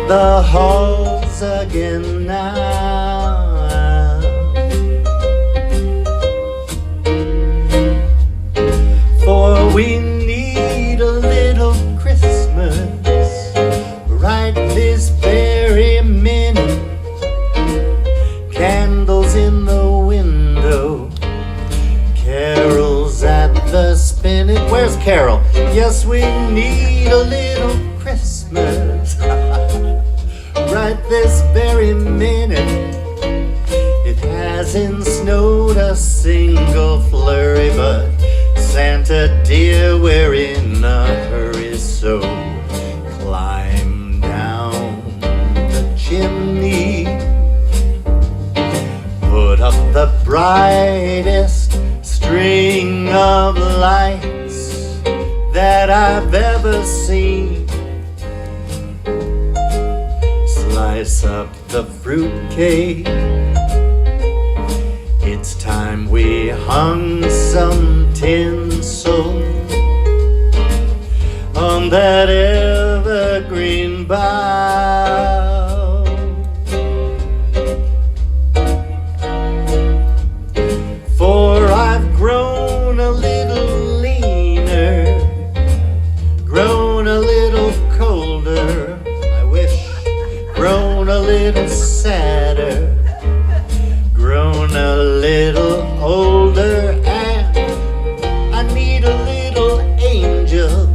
the halls again now. For we need a little Christmas right this very minute. Candles in the window, carols at the spinet. Where's Carol? Yes, we need a little Christmas right this very minute. It hasn't snowed a single flurry, but Santa dear, we're in a hurry, so climb down the chimney, put up the brightest string of lights that I've ever seen. Slice up the fruitcake. It's time we hung some tinsel on that evergreen bough. For I've grown a little leaner, grown a little colder, I wish, grown a little sadder, grown a little older, and I need a little angel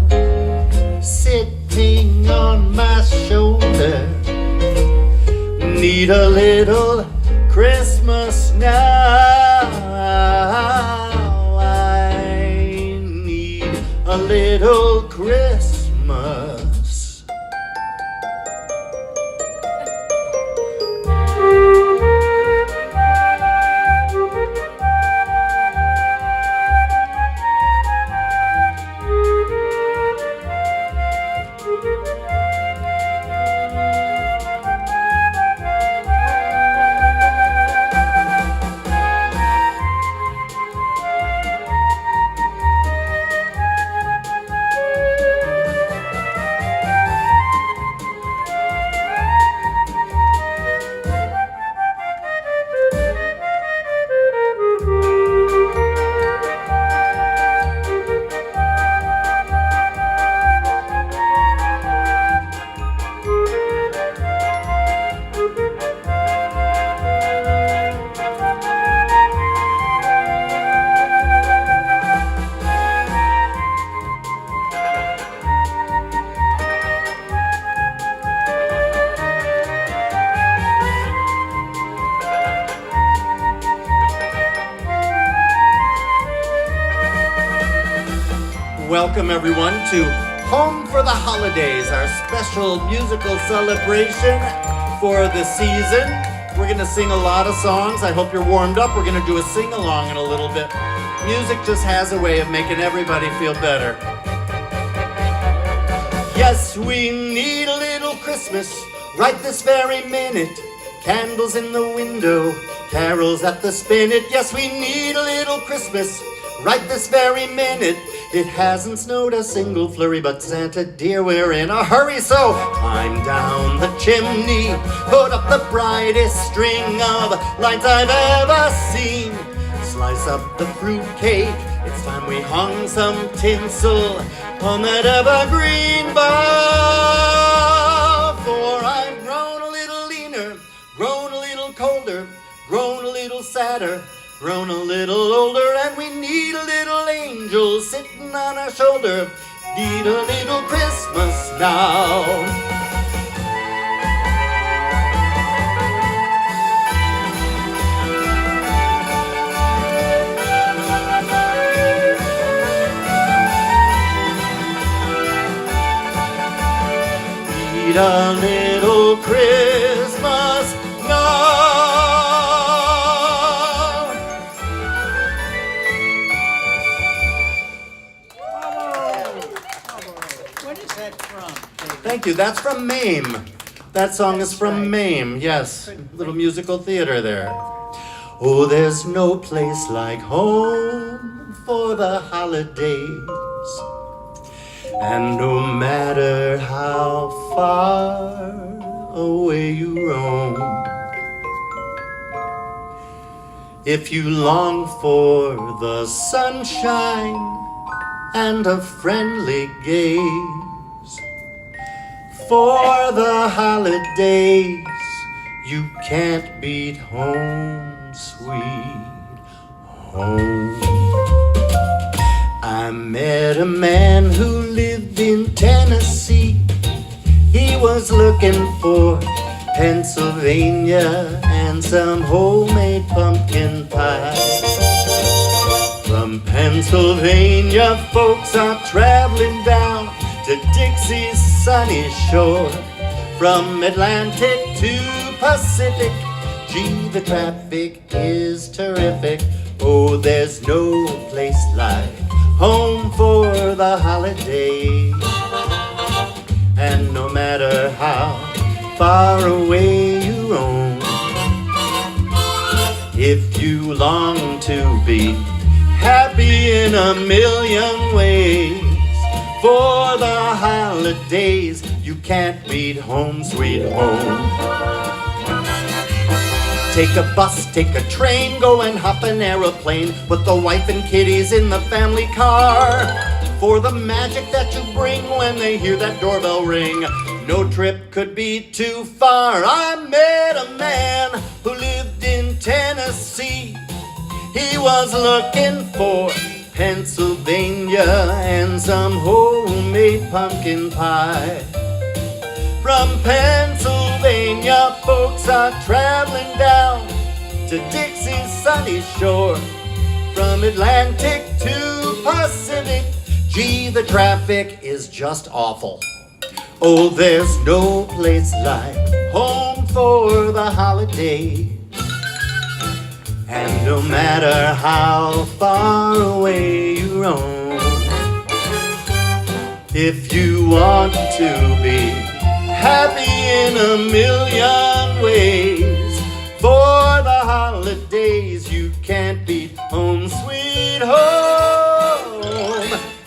sitting on my shoulder. Need a little Christmas now. I need a little Christmas. Welcome everyone to Home for the Holidays, our special musical celebration for the season. We're going to sing a lot of songs. I hope you're warmed up. We're going to do a sing-along in a little bit. Music just has a way of making everybody feel better. Yes, we need a little Christmas right this very minute. Candles in the window, carols at the spinet. Yes, we need a little Christmas right this very minute. It hasn't snowed a single flurry, but Santa dear, we're in a hurry, so climb down the chimney, put up the brightest string of lights I've ever seen. Slice up the fruitcake, it's time we hung some tinsel on that evergreen bough. For I've grown a little leaner, grown a little colder, grown a little sadder, grown a little older, and we need a little angel sitting on our shoulder. Need a little Christmas now. Need a little Christmas now. Thank you. That's from Mame. That song is from Mame. Yes. Little musical theater there. Oh, there's no place like home for the holidays. And no matter how far you roam. If you long for the sunshine and a friendly gaze, for the holidays, you can't beat home, sweet home. I met a man who lived in Tennessee. He was looking for Pennsylvania and some homemade pumpkin pie. From Pennsylvania, folks are traveling down to Dixie's sunny shore. From Atlantic to Pacific, gee, the traffic is terrific. Oh, there's no place like home for the holidays. And no matter how far away you roam, if you long to be happy in a million ways, for the holidays, you can't beat home, sweet home. Take a bus, take a train, go and hop an aeroplane with the wife and kiddies in the family car. For the magic that you bring when they hear that doorbell ring, no trip could be too far. I met a man who lived in Tennessee. He was looking for Pennsylvania and some homemade pumpkin pie. From Pennsylvania, folks are traveling down to Dixie's sunny shore. From Atlantic to Pacific, gee, the traffic is just awful. Oh, there's no place like home for the holiday. And no matter how far away you roam, if you want to be happy in a million ways, for the holidays you can't beat home, sweet home.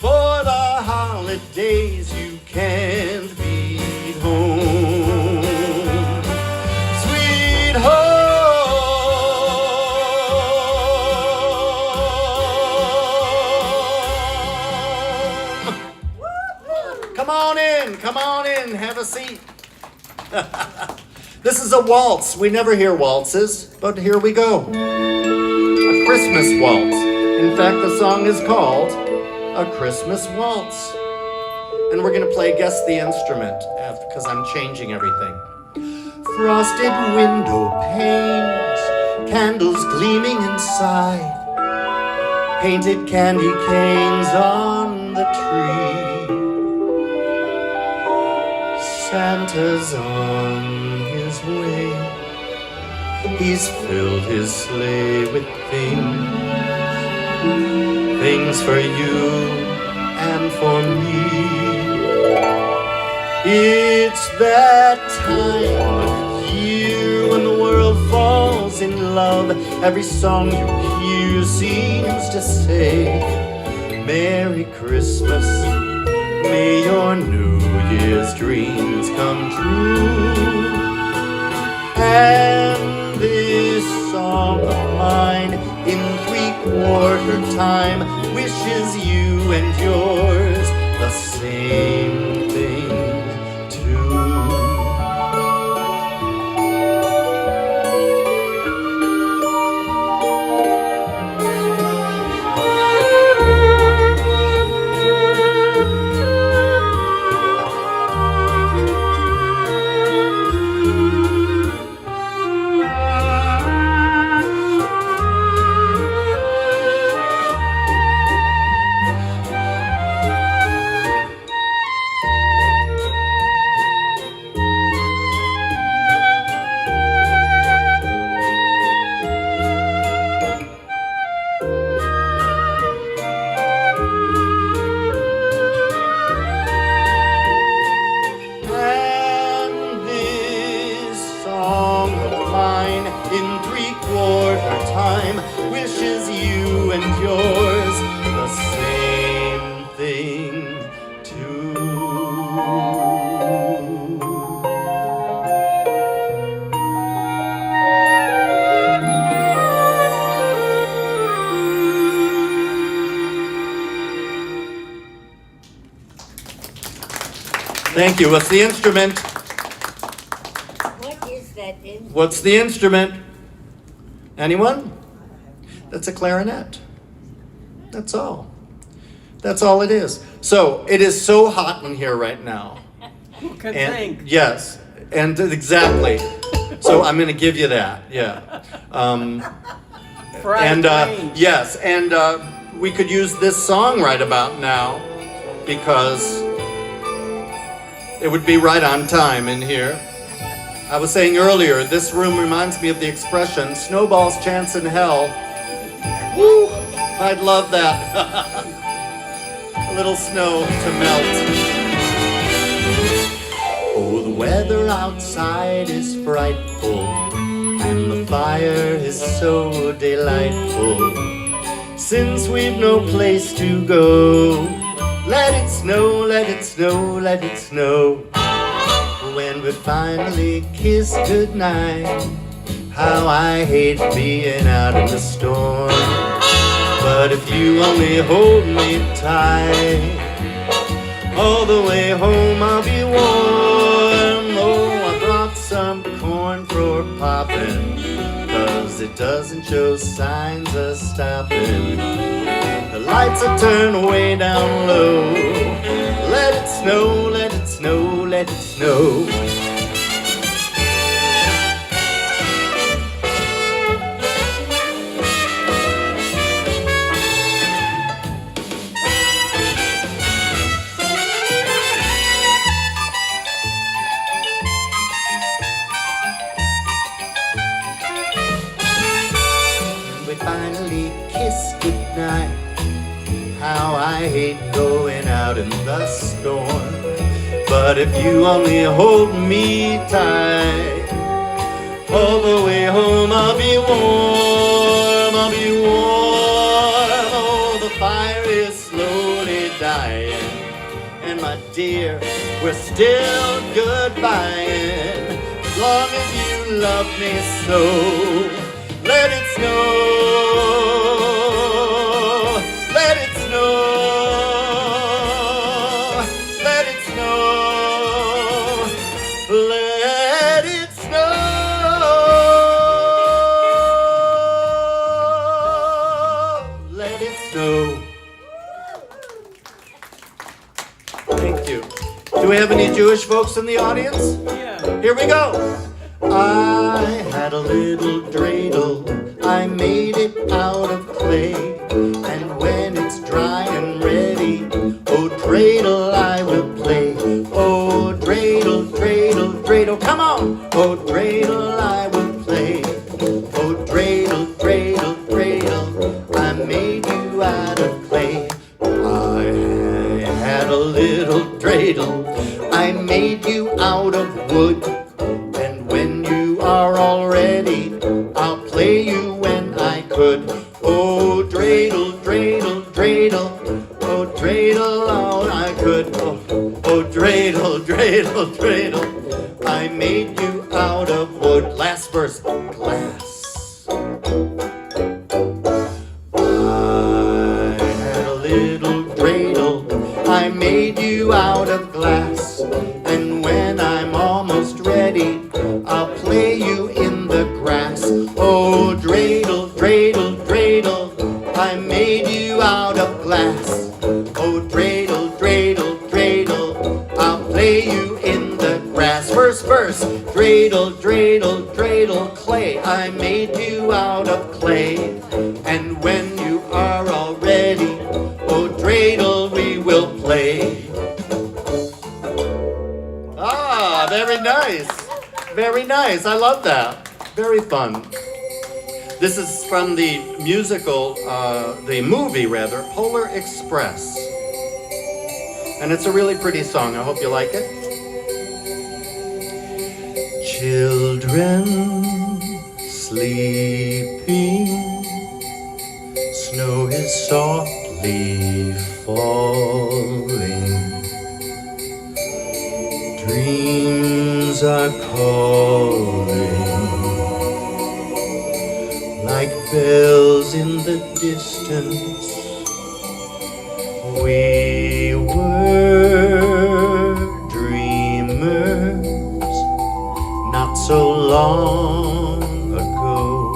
For the holidays you can't beat home, sweet home. Come on in, have a seat. This is a waltz. We never hear waltzes, but here we go. A Christmas waltz. In fact, the song is called A Christmas Waltz. And we're gonna play Guess the Instrument, because I'm changing everything. Frosted window panes, candles gleaming inside, painted candy canes on the tree. Santa's on his way. He's filled his sleigh with things, things for you and for me. It's that time of year when the world falls in love. Every song you hear seems to say, Merry Christmas, may your New Year's dreams come true. And this song of mine in 3/4 time wishes you and yours the same thing too. Thank you. What's the instrument? What is that instrument? What's the instrument? Anyone? That's a clarinet. That's all. That's all it is. So it is so hot in here right now. Who can think? Yes, and exactly. So I'm going to give you that. Yeah. Fried range. Yes, and we could use this song right about now because it would be right on time in here. I was saying earlier, this room reminds me of the expression, snowball's chance in hell. Woo! I'd love that. A little snow to melt. Oh, the weather outside is frightful, and the fire is so delightful. Since we've no place to go, let it snow, let it snow, let it snow. When we finally kiss goodnight, how I hate being out in the storm. But if you only hold me tight, all the way home I'll be warm. Oh, I brought some corn for popping, 'cause it doesn't show signs of stopping. The lights are turned way down low. Let it snow, let it snow, let it snow. Finally kiss goodnight, how I hate going out in the storm. But if you only hold me tight, all the way home I'll be warm, I'll be warm. Oh, the fire is slowly dying, and my dear, we're still goodbying. As long as you love me so, let it snow, let it snow, let it snow, let it snow, let it snow. Thank you. Do we have any Jewish folks in the audience? Yeah. Here we go. I had a little dreidel, I made it out of clay, and when it's dry and ready, oh dreidel I will play. Oh dreidel, dreidel, dreidel, come on! Oh dreidel I will play. Oh dreidel, dreidel, dreidel, I made you out of clay. I had a little dreidel, I made you out of wood. When you are all ready, I'll play you when I could. Oh, dreidel, dreidel, dreidel, oh, dreidel, all I could. Oh, oh, dreidel, dreidel, dreidel, I made you out of wood. Last verse, glass. I had a little dreidel, I made you out of glass, and when I'm almost ready, I'll play you in the grass. Oh, dreidel, dreidel, dreidel, I made you out of glass. Oh, dreidel, dreidel, dreidel, I'll play you in the grass. First verse, dreidel, dreidel, dreidel, clay, I made you out of clay. And when you are all ready, oh, dreidel, we will play. Ah, very nice. Very nice. I love that. Very fun. This is from the musical, the movie rather, Polar Express. And it's a really pretty song. I hope you like it. Children sleeping, snow is softly falling. Dreams are calling like bells in the distance. We were dreaming. so long ago.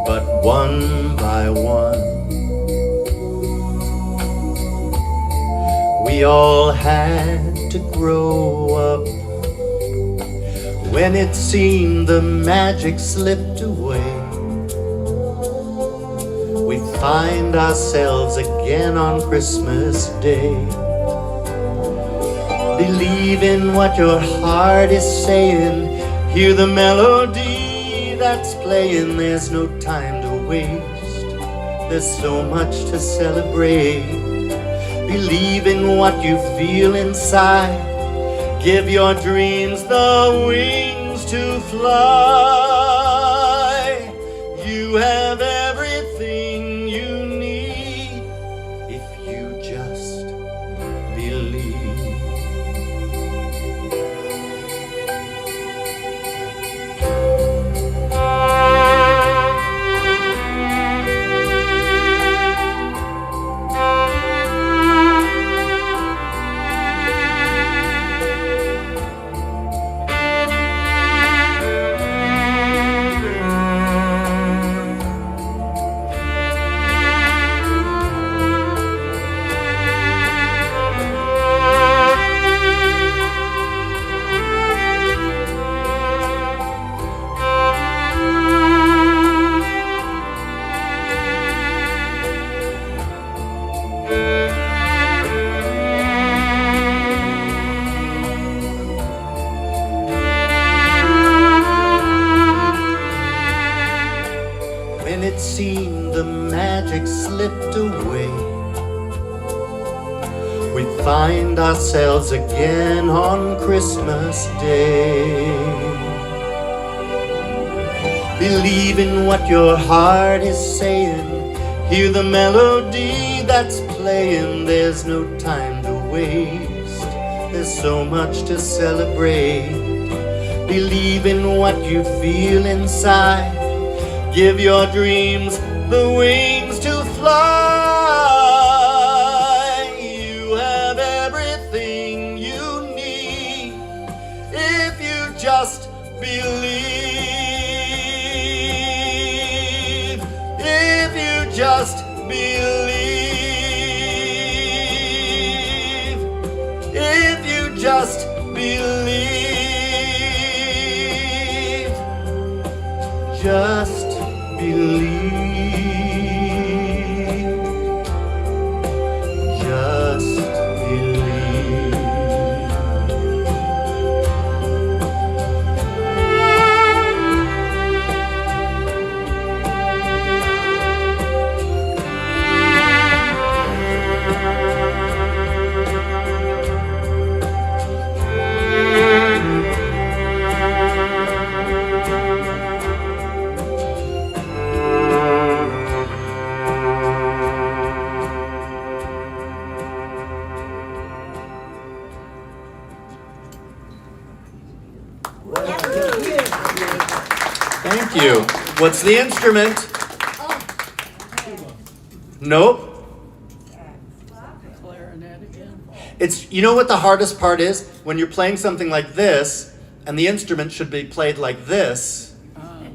But one by one, we all had to grow up. When it seemed the magic slipped away, we find ourselves again on Christmas Day. Believe in what your heart is saying. Hear the melody that's playing. There's no time to waste. There's so much to celebrate. Believe in what you feel inside. Give your dreams the wings to fly. You have everything you need if you just believe. It seemed the magic slipped away. We find ourselves again on Christmas Day. Believe in what your heart is saying. Hear the melody that's playing. There's no time to waste. There's so much to celebrate. Believe in what you feel inside. Give your dreams the wings to fly. You have everything you need if you just believe. If you just believe. If you just believe. Just believe, just believe. Thank you. What's the instrument? Nope. Clarinet again. It's, you know what the hardest part is? When you're playing something like this, and the instrument should be played like this.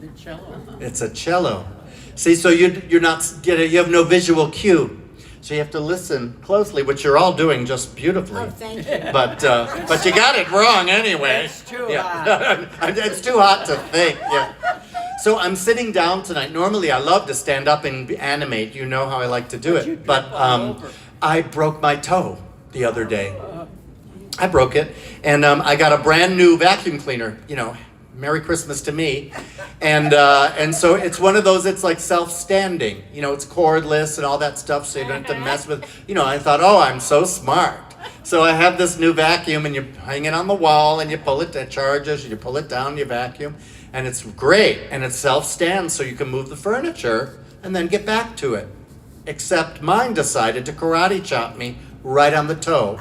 The cello. It's a cello. See, so you're not getting, you have no visual cue. So you have to listen closely, which you're all doing just beautifully. Oh, thank you. But you got it wrong anyway. It's too hot. It's too hot to think. Yeah. So I'm sitting down tonight. Normally I love to stand up and animate. You know how I like to do it. But I broke my toe the other day. I broke it, and I got a brand new vacuum cleaner. You know, Merry Christmas to me. And so it's one of those, it's like self-standing. You know, it's cordless and all that stuff, so you don't have to mess with, you know, I thought, oh, I'm so smart. So I have this new vacuum, and you hang it on the wall, and you pull it, it charges, you pull it down, you vacuum, and it's great. And it self-stands, so you can move the furniture and then get back to it. Except mine decided to karate chop me right on the toe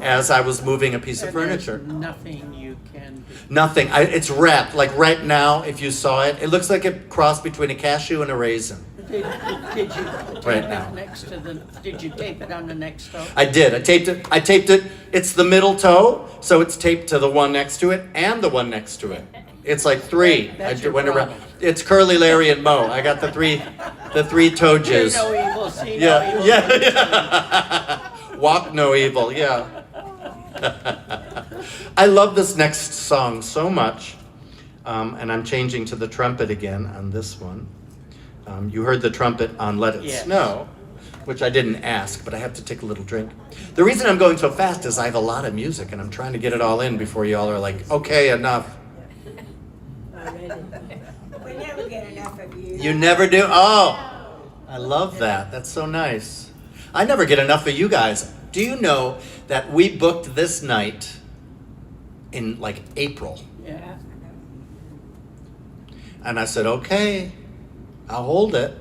as I was moving a piece of furniture. There's nothing you can do. Nothing. It's wrapped. Like right now, if you saw it, it looks like a cross between a cashew and a raisin. Did you tape Right it now. next to the? Did you tape it on the next toe? I did. I taped it. It's the middle toe, so it's taped to the one next to it and the one next to it. It's like three. That's I your went around. problem. It's Curly, Larry, and Moe. I got the three Hear toeges. no evil, see no Yeah, evil. yeah. Walk no evil. Yeah. I love this next song so much, and I'm changing to the trumpet again on this one. You heard the trumpet on Let It Yes. Snow, which I didn't ask, but I have to take a little drink. The reason I'm going so fast is I have a lot of music, and I'm trying to get it all in before y'all are like, okay, enough. We never get enough of you. You never do? Oh, I love that. That's so nice. I never get enough of you guys. Do you know that we booked this night in like April? Yeah. And I said, okay, I'll hold it,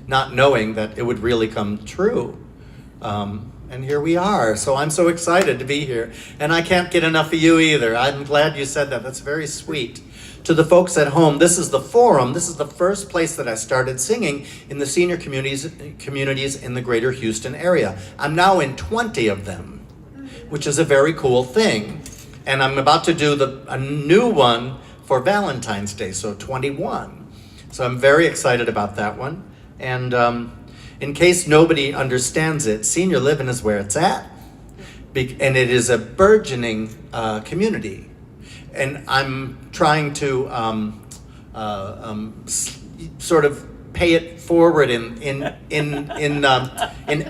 not knowing that it would really come true. And here we are. So I'm so excited to be here. And I can't get enough of you either. I'm glad you said that. That's very sweet. To the folks at home, this is the forum. This is the first place that I started singing in the senior communities in the greater Houston area. I'm now in 20 of them, which is a very cool thing. And I'm about to do a new one for Valentine's Day, so 21. So I'm very excited about that one. And in case nobody understands it, senior living is where it's at. And it is a burgeoning community. And I'm trying to sort of pay it forward in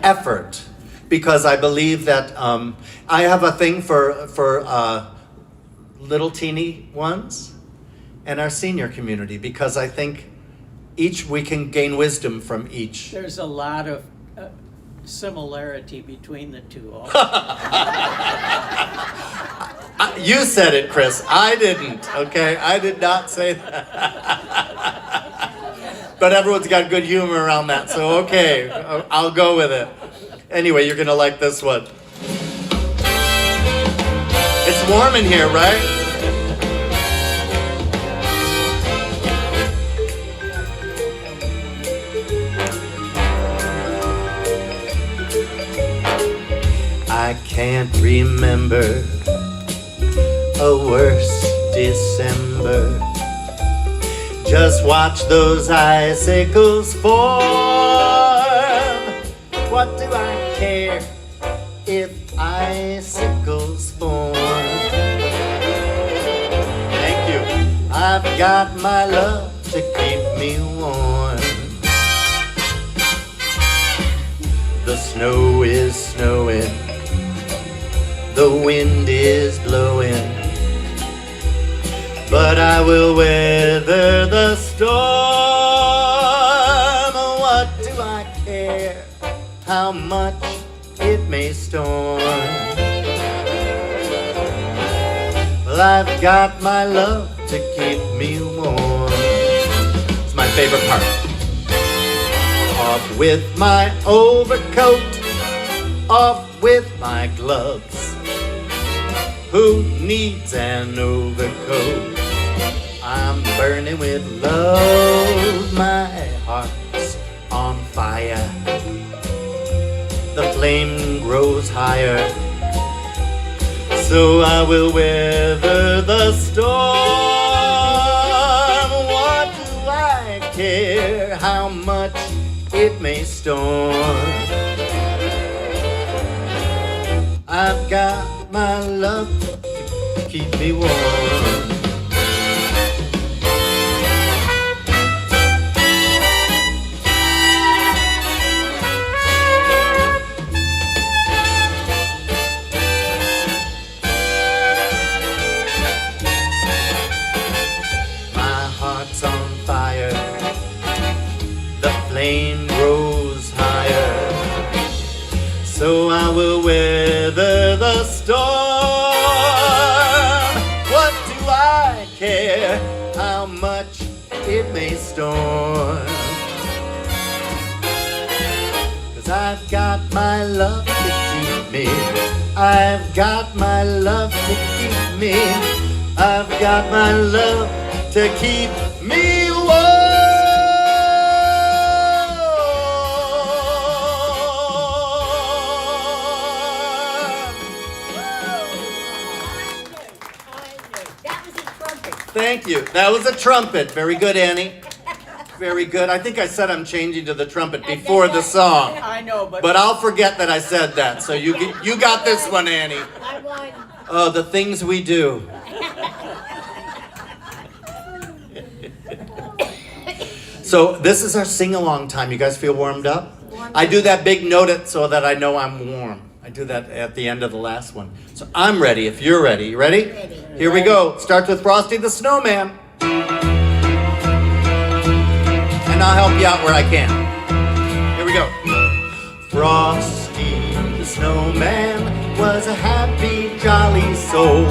effort, because I believe that I have a thing for little teeny ones and our senior community, because I think we can gain wisdom from each. There's a lot of similarity between the two. You said it, Chris. I didn't, okay? I did not say that. But everyone's got good humor around that, so okay, I'll go with it. Anyway, you're gonna like this one. It's warm in here, right? I can't remember a worse December. Just watch those icicles form. What do I care if icicles form? Thank you. I've got my love to keep me warm. The snow is snowing, the wind is blowing, but I will weather the storm. What do I care how much it may storm? Well, I've got my love to keep me warm. It's my favorite part. Off with my overcoat, off with my gloves. Who needs an overcoat? I'm burning with love. My heart's on fire. The flame grows higher. So I will weather the storm. What do I care how much it may storm? I've got my love to keep me warm. My heart's on fire. The flame grows higher. So I will weather the storm. What do I care how much it may storm? 'Cause I've got my love to keep me. I've got my love to keep me. I've got my love to keep me warm. Thank you. That was a trumpet. Very good, Annie. Very good. I think I said I'm changing to the trumpet before the song. I know, But I'll forget that I said that. So you got this one, Annie. I won. Oh, the things we do. So this is our sing-along time. You guys feel warmed up? I do that big note it so that I know I'm warm. I do that at the end of the last one. So I'm ready if you're ready. You ready? Ready. Here we go. Starts with Frosty the Snowman. And I'll help you out where I can. Here we go. Frosty the Snowman was a happy, jolly soul,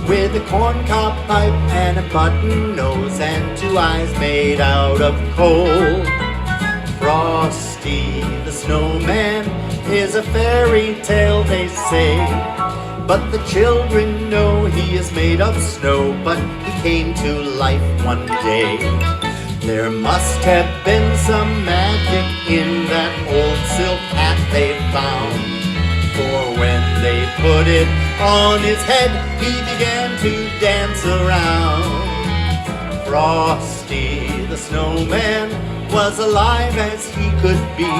with a corncob pipe and a button nose and 2 eyes made out of coal. Frosty the Snowman is a fairy tale, they say, but the children know he is made of snow. But he came to life one day. There must have been some magic in that old silk hat they found, for when they put it on his head, he began to dance around. Frosty the Snowman was alive as he could be,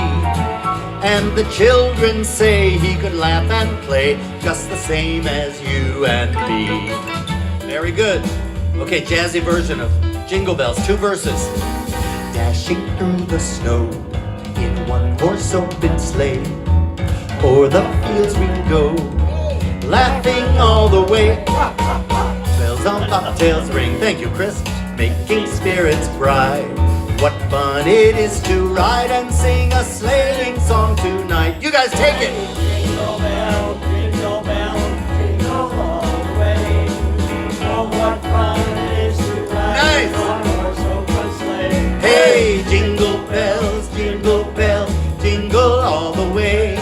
and the children say he could laugh and play just the same as you and me. Very good. Okay, jazzy version of Jingle Bells, 2 verses. Dashing through the snow in one horse open sleigh, o'er the fields we go, laughing all the way. Bells on bobtails ring. Thank you, Chris. Making spirits bright. What fun it is to ride and sing a sleighing song tonight. You guys take it. Jingle bell, jingle all the way. Oh, what fun it is to ride Nice. on a horse open sleigh. Hey, jingle bells, jingle all the way.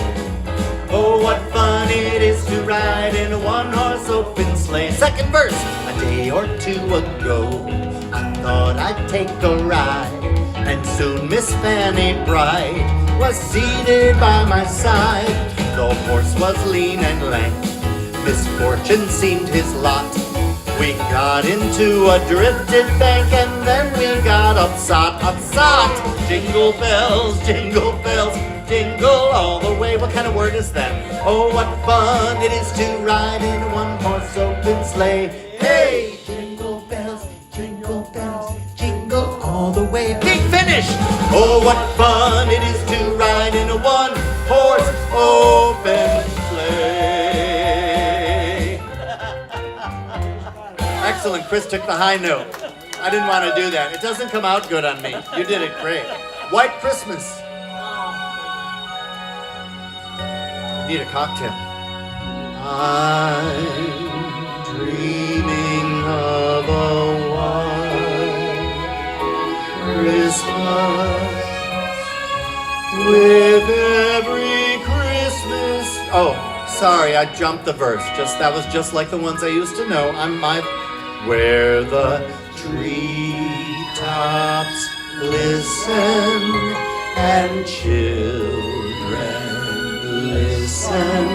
Oh, what fun it is to ride in a one-horse open sleigh. Second verse. A day or 2 ago, I thought I'd take a ride, and soon Miss Fanny Bright was seated by my side. The horse was lean and lank, misfortune seemed his lot. We got into a drifted bank, and then we got upsot. Jingle bells, jingle all the way. What kind of word is that? Oh, what fun it is to ride in a one-horse open sleigh. Hey, jingle bells, jingle all the way. Big finish. Oh, what fun it is to ride in a one-horse open sleigh. Excellent. Chris took the high note. I didn't want to do that. It doesn't come out good on me. You did it great. White Christmas. Need a cocktail. I'm dreaming of a white Christmas with every Christmas. Oh, sorry, I jumped the verse. That was just like the ones I used to know. Where the treetops glisten and children listen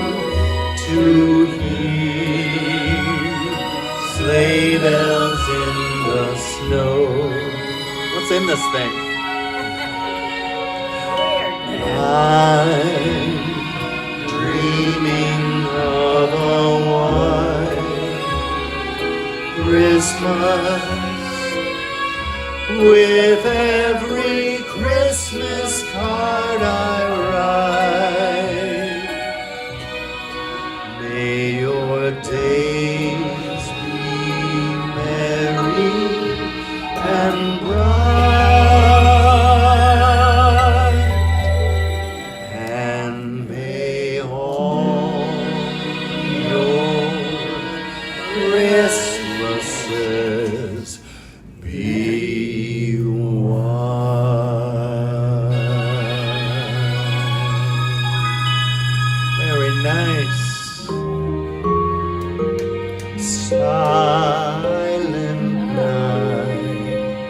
to hear sleigh bells in the snow. What's in this thing? I'm dreaming of a white Christmas with every Christmas card I write. May your days be merry and bright, and may all your Christmases be white. Very nice. Silent night,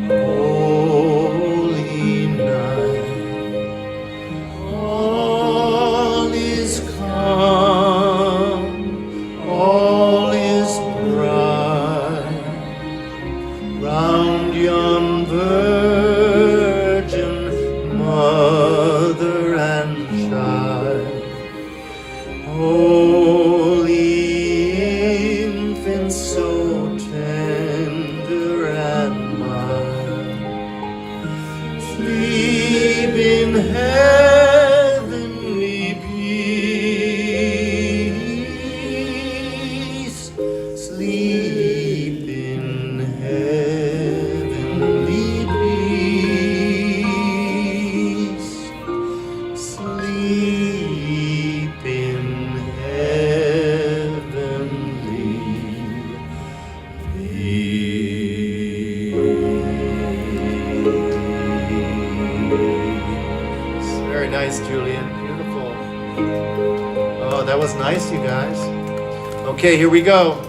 holy night, all is calm, all is bright. Sleep in heavenly peace. Sleep in heavenly peace. Very nice, Julian. Beautiful. Oh, that was nice, you guys. Okay, here we go.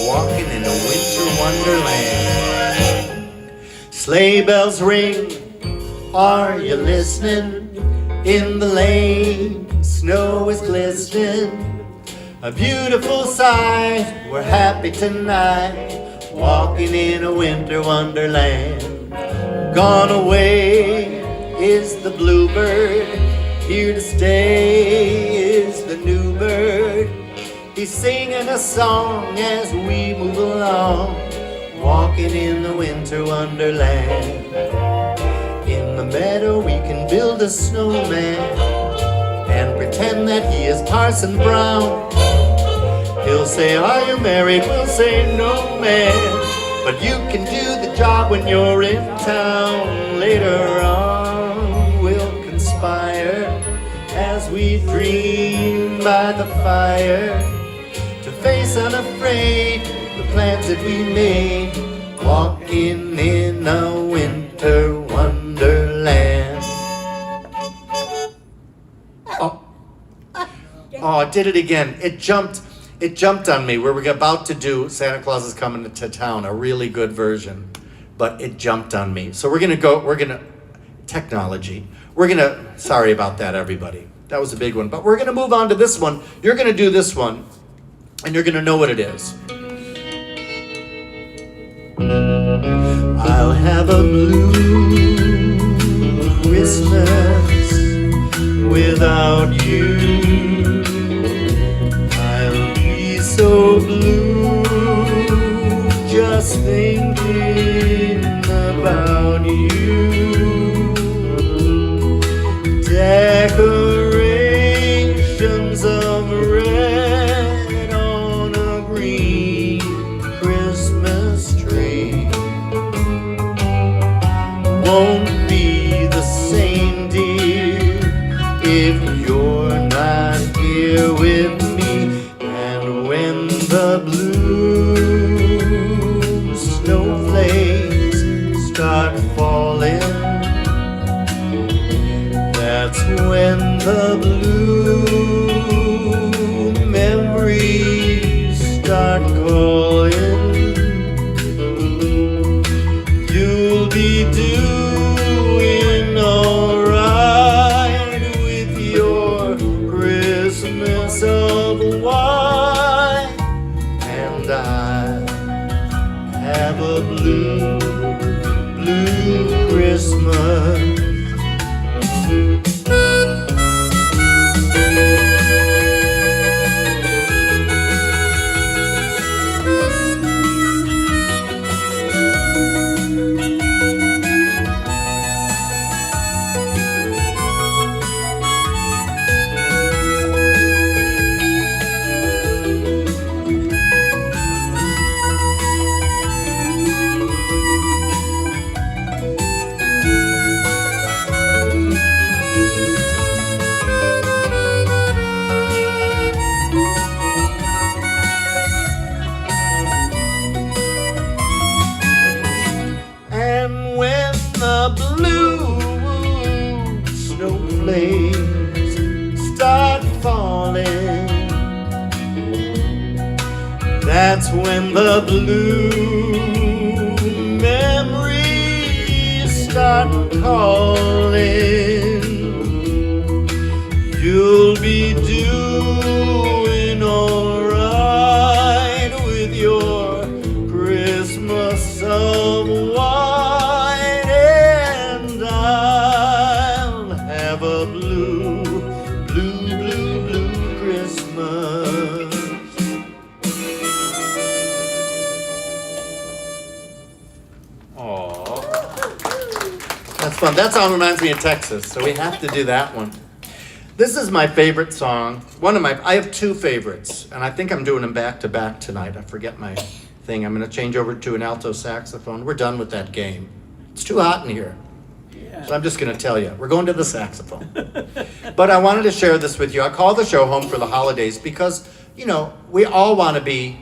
Walking in a winter wonderland. Sleigh bells ring, are you listening? In the lane, snow is glistening. A beautiful sight, we're happy tonight. Walking in a winter wonderland. Gone away is the bluebird. Here to stay is the new bird. He's singing a song as we move along, walking in the winter wonderland. In the meadow we can build a snowman and pretend that he is Parson Brown. He'll say, are you married? We'll say, no man. But you can do the job when you're in town. Later on we'll conspire as we dream by the fire to face unafraid the plans that we made, walking in a winter wonderland. Oh, I did it again. It jumped on me. We were about to do Santa Claus is Coming to Town, a really good version, but it jumped on me. So technology. Sorry about that, everybody. That was a big one. But we're going to move on to this one. You're going to do this one, and you're going to know what it is. I'll have a blue Christmas without you. I'll be so blue just thinking about you. Decorations of red on a green Christmas tree won't be the same, dear, if you're not here with me. And when the blue snowflakes start falling, that's when the blue memories start calling. You'll be doing alright with your Christmas of white, and I have a blue Christmas. Start falling. That's when the blue memories start calling. You'll be doing alright with your Christmas of white, and I'll have a blue Christmas. Aww. That's fun. That song reminds me of Texas, so we have to do that one. This is my favorite song. I have two favorites, and I think I'm doing them back to back tonight. I forget my thing. I'm going to change over to an alto saxophone. We're done with that game. It's too hot in here. So I'm just going to tell you, we're going to the saxophone. But I wanted to share this with you. I call the show Home for the Holidays because, we all want to be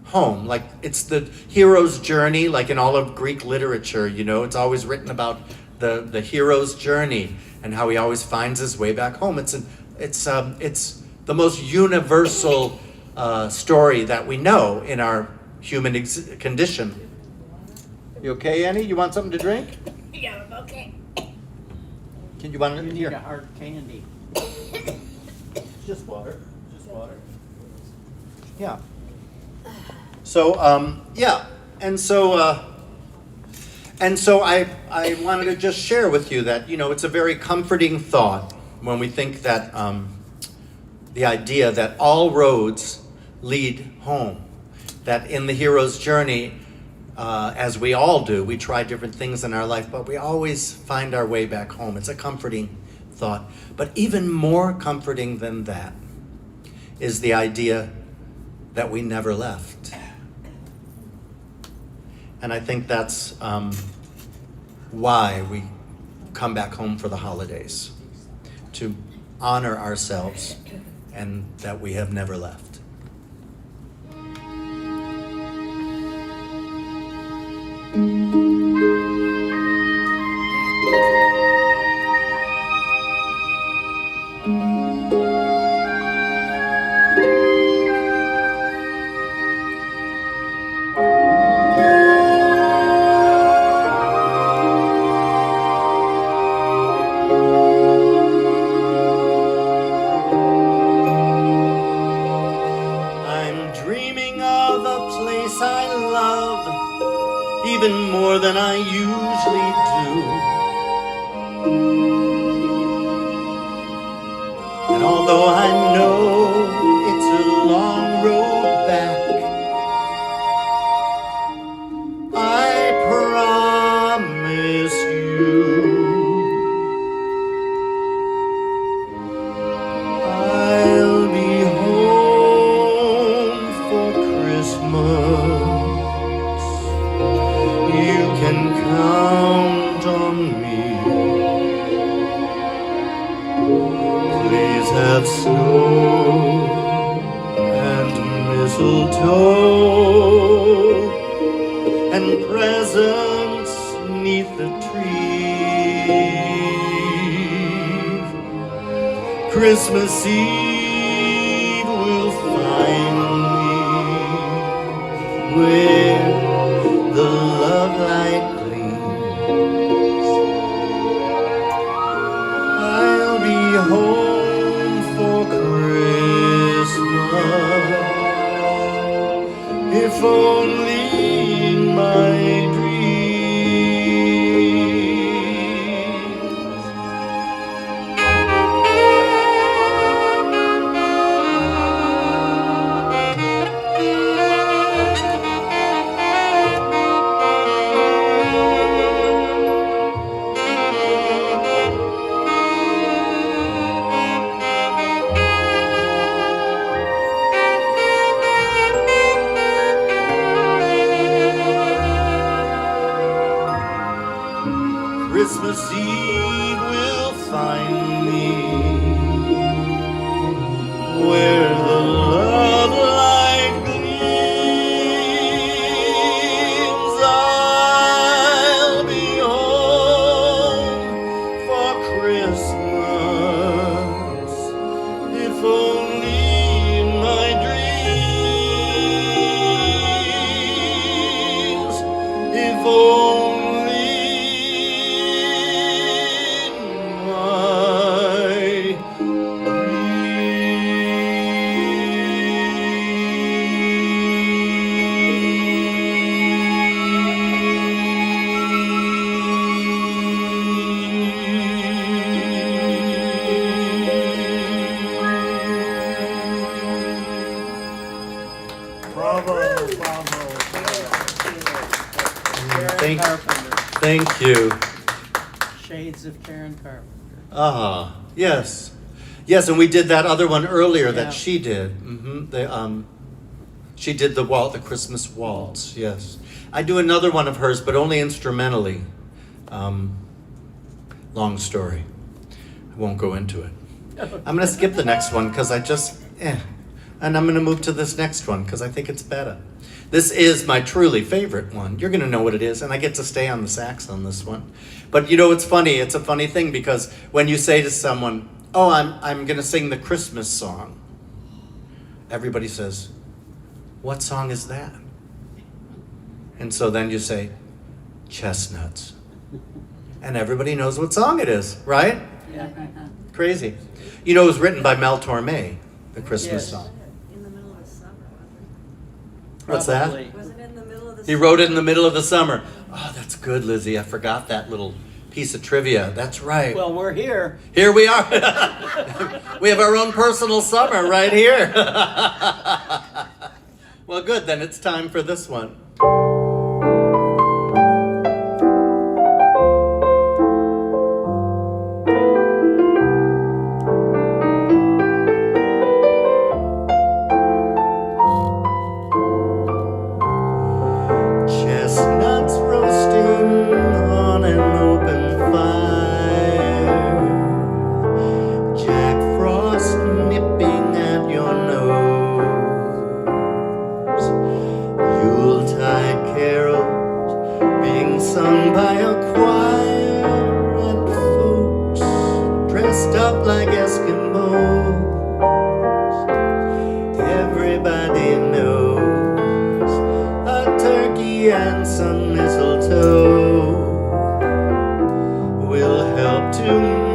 home. Like, it's the hero's journey, like in all of Greek literature, it's always written about the hero's journey and how he always finds his way back home. It's the most universal story that we know in our human condition. You okay, Annie? You want something to drink? Yeah, okay. Can you want it You need here? a hard candy. Just water. Yeah. So yeah, and so I wanted to just share with you that it's a very comforting thought when we think that the idea that all roads lead home, that in the hero's journey, as we all do, we try different things in our life, but we always find our way back home. It's a comforting thought. But even more comforting than that is the idea that we never left. And I think that's why we come back home for the holidays, to honor ourselves and that we have never left. I'm dreaming of a place I love, even more than I usually do. And although I know it's a long road back, I promise you I'll be home for Christmas. You can count on me. Please have snow and mistletoe and presents 'neath the tree. Christmas Eve will find me where the love light gleams. I'll be home for Christmas, if only in my dreams. Christmas Eve will find me where the love light gleams. I'll be home for Christmas, if only in my dreams, if only Bravo. Thank you. Shades of Karen Carpenter. Ah, Yes. Yes, and we did that other one earlier Yeah. that she did. She did the Christmas waltz. Yes. I do another one of hers, but only instrumentally. Long story. I won't go into it. I'm going to skip the next one because and I'm going to move to this next one because I think it's better. This is my truly favorite one. You're going to know what it is, and I get to stay on the sax on this one. But you know, it's funny. It's a funny thing because when you say to someone, "Oh, I'm going to sing the Christmas song," everybody says, "What song is that?" And so then you say, "Chestnuts." And everybody knows what song it is, right? Yeah. Crazy. You know, it was written by Mel Torme, the Christmas Yes. song. In the middle of the summer, wasn't What's that? Probably. it? Wasn't it in the middle of the He summer? wrote it in the middle of the summer. Oh, that's good, Lizzie. I forgot that little piece of trivia. That's right. Well, we're here. Here we are. We have our own personal summer right here. Well, good. Then it's time for this one. Chestnuts roasting on an open fire, Jack Frost nipping at your nose, Yuletide carols being sung by a choir, and folks dressed up like Eskimos. Everybody knows a turkey and some mistletoe will help to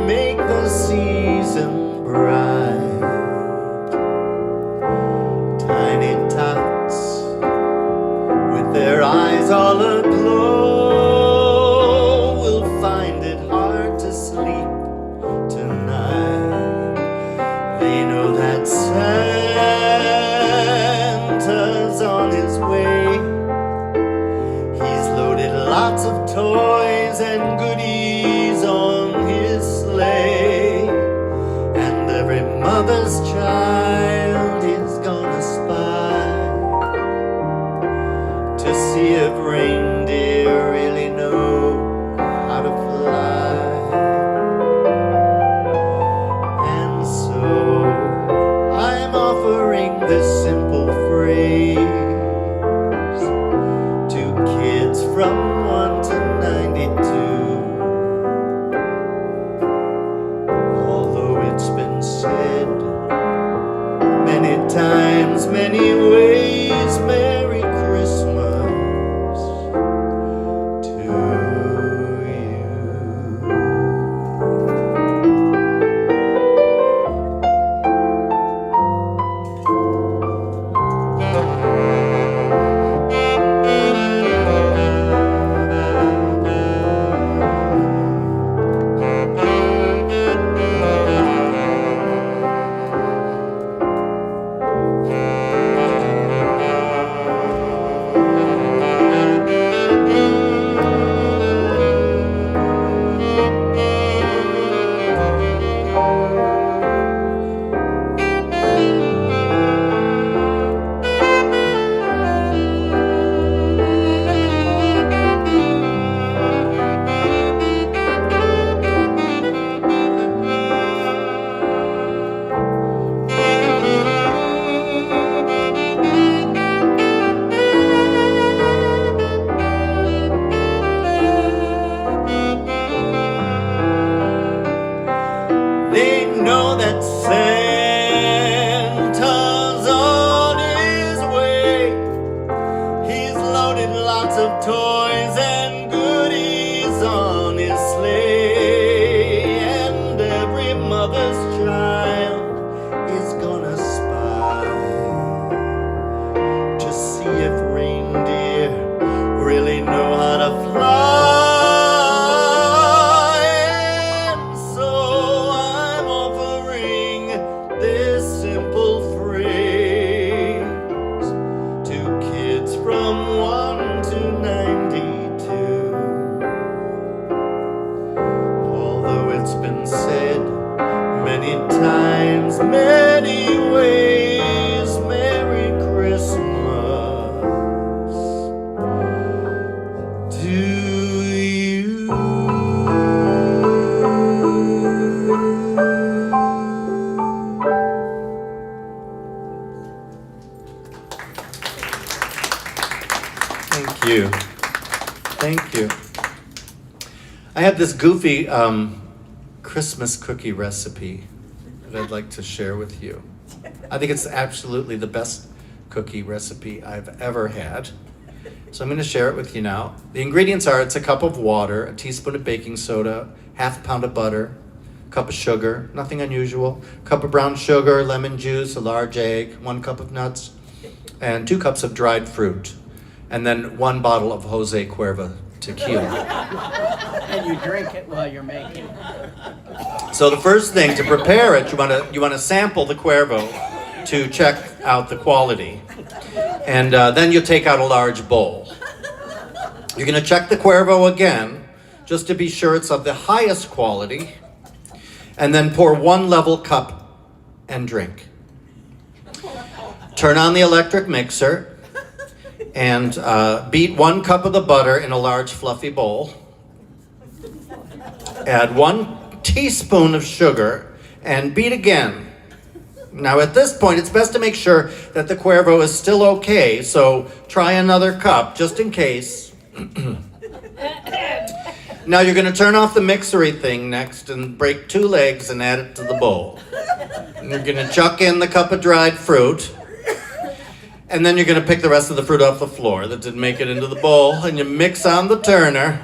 make the season bright. Tiny tots with their eyes all aglow will find it hard to sleep tonight. They know that Santa's on his way. He's loaded lots of toys and goodies on his sleigh, and every mother's child is gonna spy to see if reindeer really know how to fly. And so I'm offering this simple phrase to kids from 1 to 92. Although it's been said many times, many ways, Merry Christmas to you. you. Thank you. I have this goofy Christmas cookie recipe that I'd like to share with you. I think it's absolutely the best cookie recipe I've ever had. So I'm going to share it with you now. The ingredients are, it's a cup of water, a teaspoon of baking soda, half a pound of butter, a cup of sugar, nothing unusual, a cup of brown sugar, lemon juice, a large egg, 1 cup of nuts, and 2 cups of dried fruit, and then 1 bottle of Jose Cuervo tequila. And you drink it while you're making it. So the first thing to prepare it, you want to sample the Cuervo to check out the quality. And then you take out a large bowl. You're going to check the Cuervo again, just to be sure it's of the highest quality, and then pour 1 level cup and drink. Turn on the electric mixer and beat 1 cup of the butter in a large fluffy bowl. Add 1 teaspoon of sugar and beat again. Now at this point, it's best to make sure that the Cuervo is still okay, so try another cup, just in case. Now you're going to turn off the mixery thing next and break 2 legs and add it to the bowl. And you're going to chuck in the cup of dried fruit, and then you're going to pick the rest of the fruit off the floor that didn't make it into the bowl, and you mix on the turner.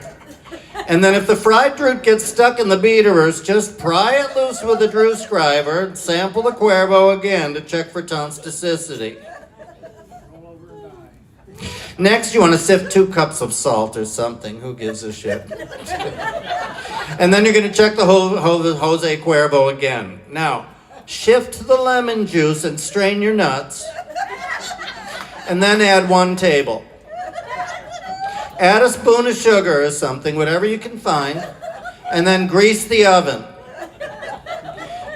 And then if the fried fruit gets stuck in the beaterers, just pry it loose with a screwdriver and sample the Cuervo again to check for toxicity. Next, you want to sift 2 cups of salt or something. Who gives a shit? And then you're going to check the Jose Cuervo again. Now, shift the lemon juice and strain your nuts. And then add 1 table. Add a spoon of sugar or something, whatever you can find, and then grease the oven.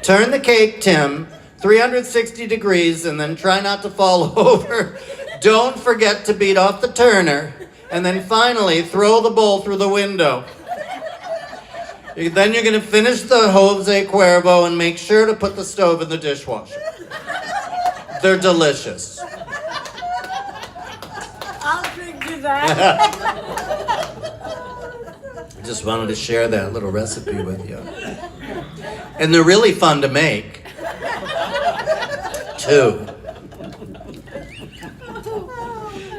Turn the cake tin 360 degrees and then try not to fall over. Don't forget to beat off the turner, and then finally throw the bowl through the window. Then you're going to finish the Jose Cuervo and make sure to put the stove in the dishwasher. They're delicious. I'll drink to that. I just wanted to share that little recipe with you. And they're really fun to make, too.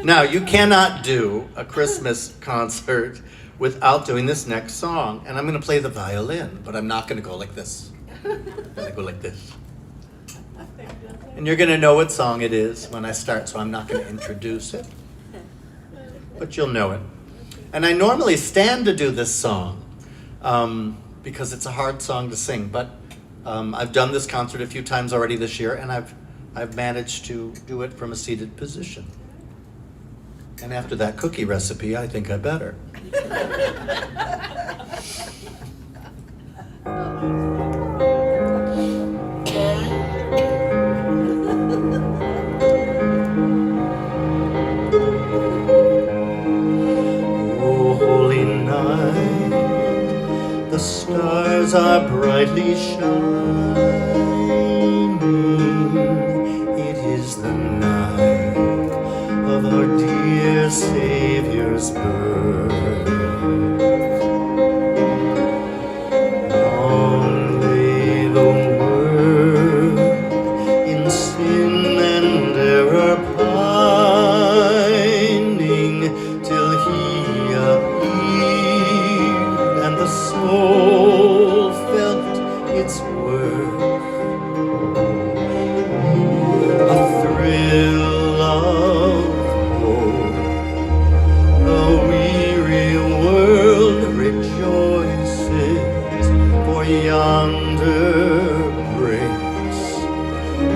Now, you cannot do a Christmas concert without doing this next song. And I'm going to play the violin, but I'm not going to go like this. I'm going to go like this. And you're going to know what song it is when I start, so I'm not going to introduce it. But you'll know it. And I normally stand to do this song because it's a hard song to sing. But I've done this concert a few times already this year, and I've managed to do it from a seated position. And after that cookie recipe, I think I better. Oh, holy night, the stars are brightly shining. It is the night of our dear Savior's birth. Long lay the world in sin and error pining, till He appeared and the soul felt its worth. A thrill of hope, the weary world rejoices, for yonder breaks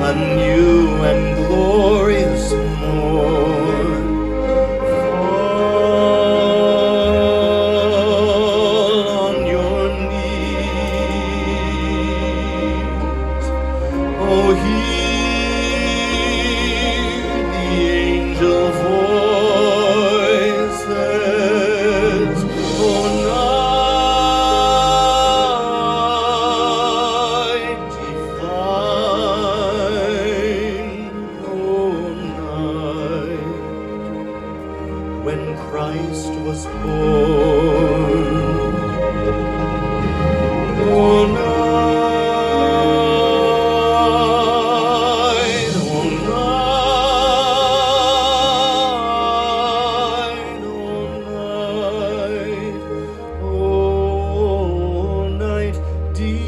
a new and glorious morn. Fall on your knees, oh, hear the angel voices, oh, night divine, oh, Christ was born. Oh, night, oh, night, oh, night divine.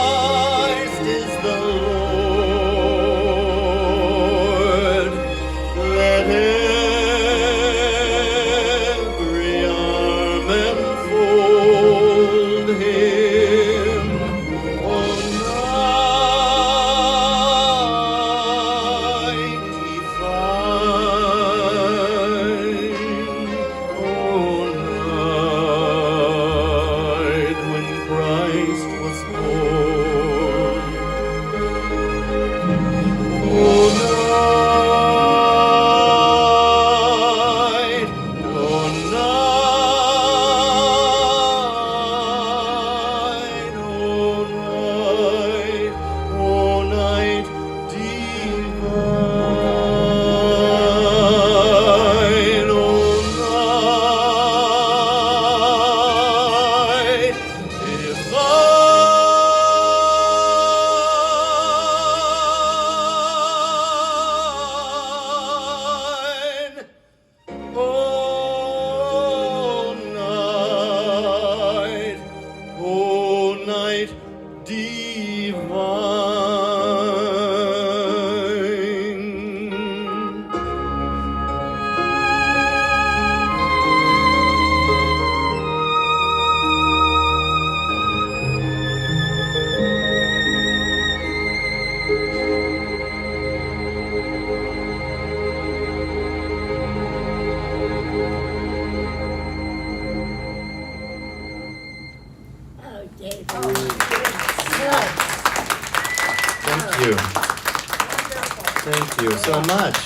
Christ is the Lord. Let every arm enfold him. Oh, night divine. Oh, night when Christ was born. Oh, night, oh, night, oh, night divine. Oh, night divine. Oh, night divine. Oh, Dave. Oh, my goodness. Thank you. Thank you so much.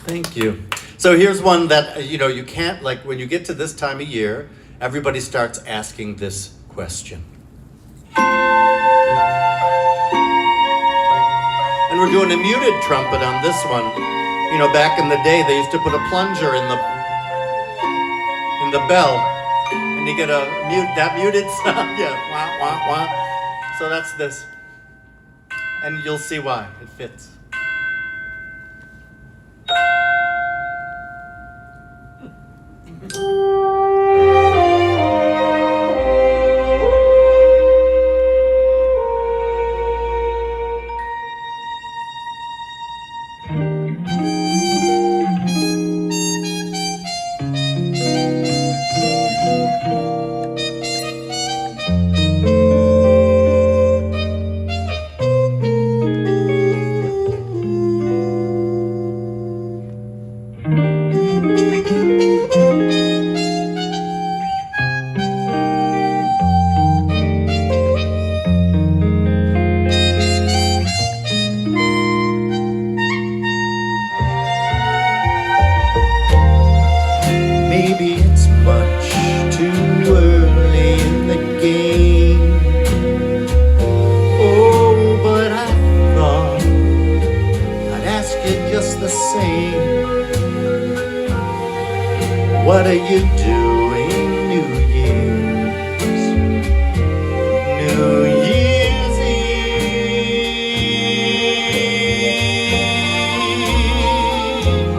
Thank you. So here's one that, you can't, like, when you get to this time of year, everybody starts asking this question. And we're doing a muted trumpet on this one. Back in the day, they used to put a plunger in the bell, and you get that muted sound. Yeah, wah, wah, wah. So that's this. And you'll see why it fits. What are you doing New Year's? New Year's Eve.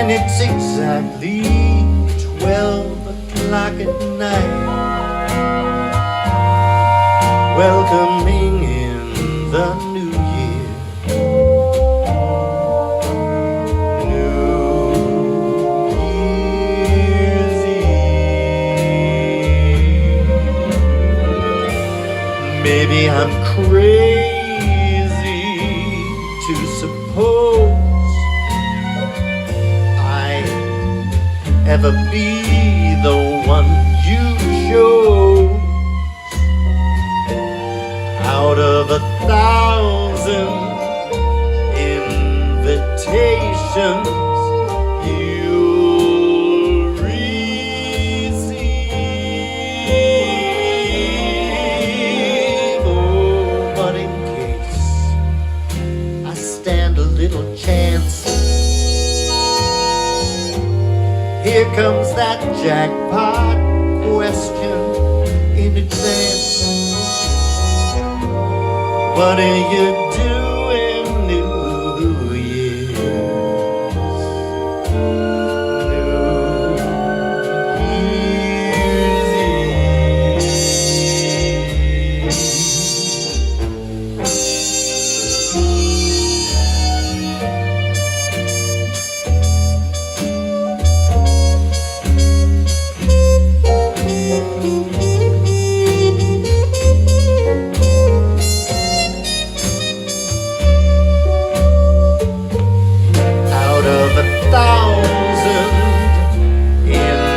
when it's exactly 12 o'clock at night, welcoming in the new year. New Year's Eve. Maybe I'm crazy to suppose I'd ever be the one you chose. Out of 1,000 invitations you'll receive. Oh, but in case I stand a little chance, here comes that jackpot question in advance. What are you doing New Year's? New Year's Out of 1,000 invitations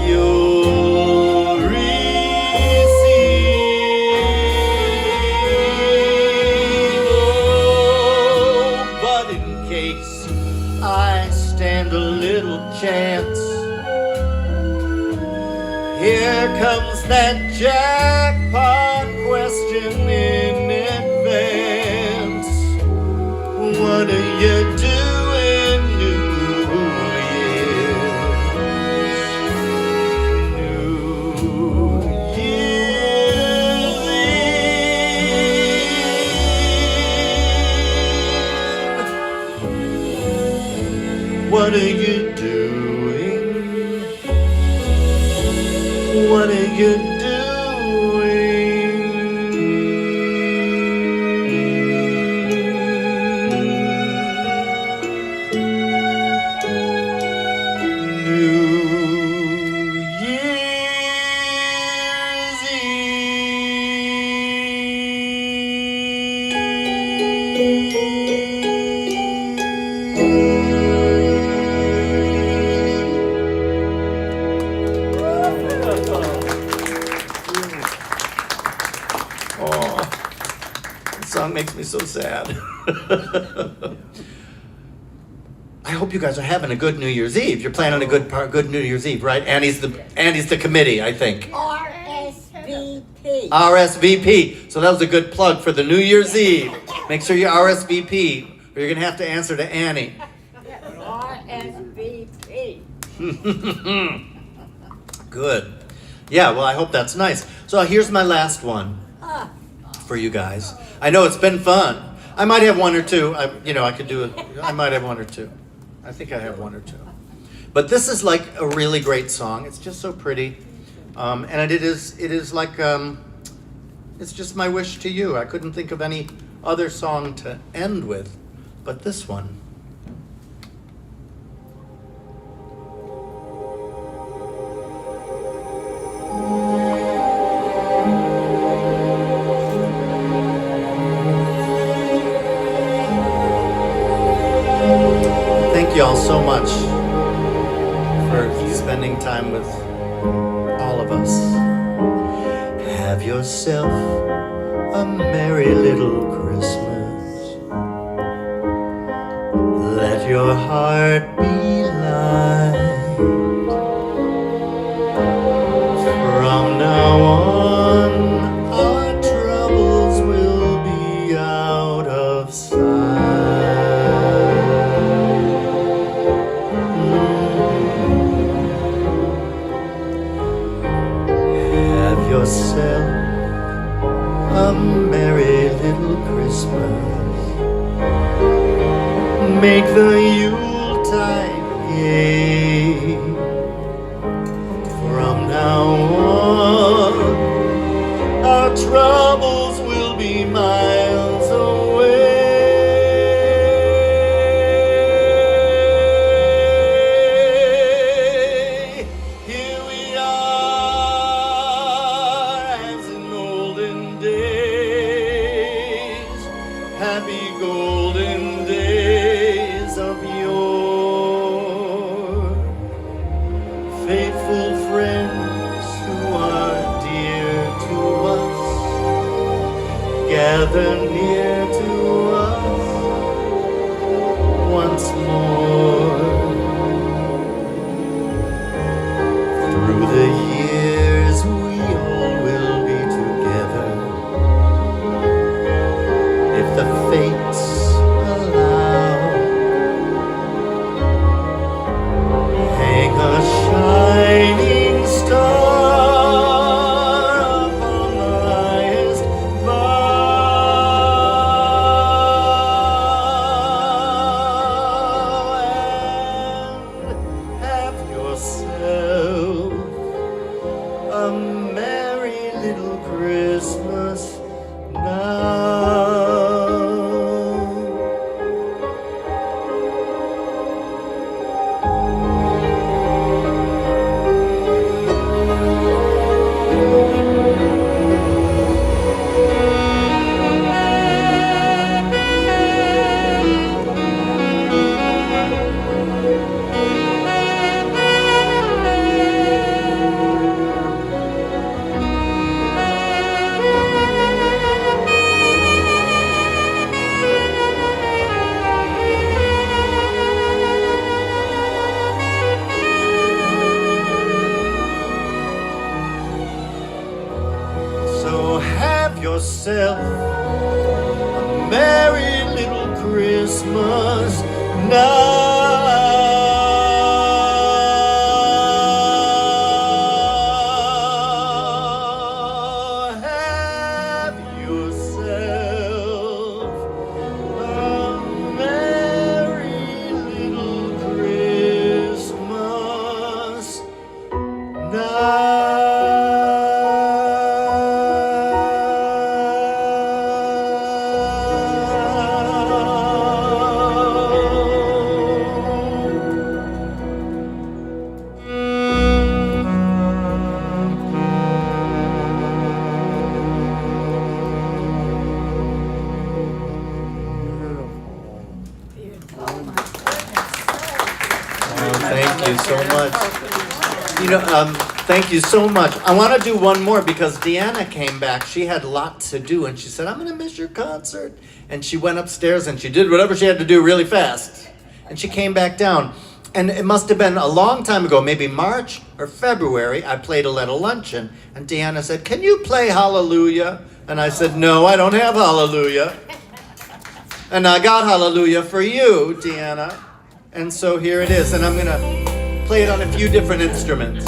you'll receive. Oh, but in case I stand a little chance, here comes that jackpot question in advance. What are you doing New Year's? New Year's Eve. What are you doing? What are you doing? New Year's Oh, this song makes me so sad. I hope you guys are having a good New Year's Eve. You're planning a good New Year's Eve, right? Annie's the committee, I think. RSVP. RSVP. So that was a good plug for the New Year's Eve. Make sure you RSVP, or you're gonna have to answer to Annie. RSVP. Good. Yeah, well, I hope that's nice. So here's my last one for you guys. I know it's been fun. I might have one or two. I could do it. I might have one or two. I think I have one or two. But this is like a really great song. It's just so pretty. And it is like, it's just my wish to you. I couldn't think of any other song to end with, but this one. Thank you all so much for spending time with all of us. Have yourself a merry little Christmas. Let your heart be light. From now on, our troubles will be out of sight. Have yourself a merry little Christmas. make the Yuletide gay. From now on, our troubles will be miles away. Here we are, as in olden days, happy golden days of yore. Faithful friends who are dear to us, gather near to us once more. Through the years we all will be together, if the fates allow. Hang a shining star upon the highest bough, and have yourself a merry little Christmas now. So have yourself a merry little Christmas now. Have yourself a merry little Christmas Thank you so much. Thank you so much. I want to do one more because Deanna came back. She had a lot to do, and she said, I'm going to miss your concert. And she went upstairs, and she did whatever she had to do really fast. And she came back down. And it must have been a long time ago, maybe March or February, I played a little luncheon. And Deanna said, can you play Hallelujah? And I said, no, I don't have Hallelujah. And I got Hallelujah for you, Deanna. And so here it is. And I'm going to play it on a few different instruments.